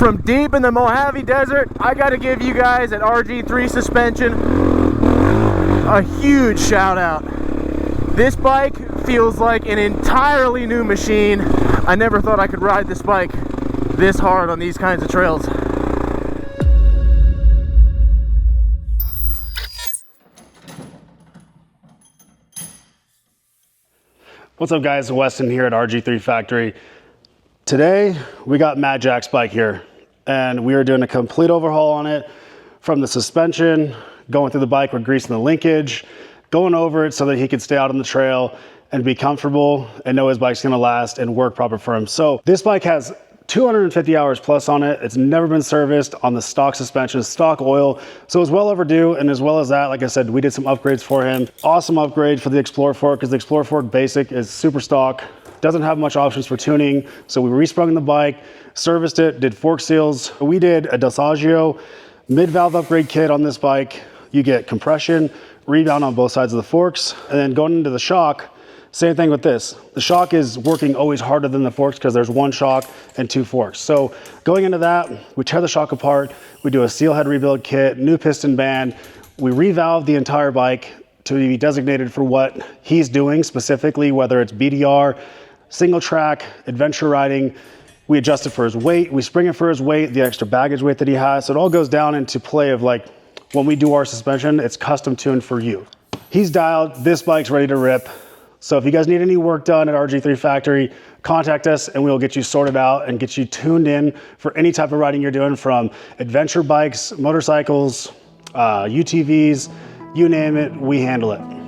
From deep in the Mojave Desert, I gotta give you guys at RG3 Suspension a huge shout out. This bike feels like an entirely new machine. I never thought I could ride this bike this hard on these kinds of trails. What's up guys, Weston here at RG3 Factory. Today we got Matt Jack's bike here and we are doing a complete overhaul on it, from the suspension, going through the bike, we're greasing the linkage, going over it so that he can stay out on the trail and be comfortable and know his bike's gonna last and work proper for him. So this bike has 250 hours plus on it. It's never been serviced on the stock suspension, stock oil. So it's well overdue. And as well as that, like I said, we did some upgrades for him. Awesome upgrade for the Explorer Fork, because the Explorer Fork Basic is super stock, doesn't have much options for tuning. So we resprung the bike, serviced it, did fork seals. We did a Dalsagio mid-valve upgrade kit on this bike. You get compression, rebound on both sides of the forks, and then going into the shock, same thing with this. The shock is working always harder than the forks because there's one shock and two forks. So going into that, we tear the shock apart, we do a seal head rebuild kit, new piston band, we revalve the entire bike to be designated for what he's doing specifically, whether it's BDR, single track, adventure riding. We adjust it for his weight, we spring it for his weight, the extra baggage weight that he has. So it all goes down into play of like, when we do our suspension, it's custom tuned for you. He's dialed, this bike's ready to rip. So if you guys need any work done at RG3 Factory, contact us and we'll get you sorted out and get you tuned in for any type of riding you're doing, from adventure bikes, motorcycles, UTVs, you name it, we handle it.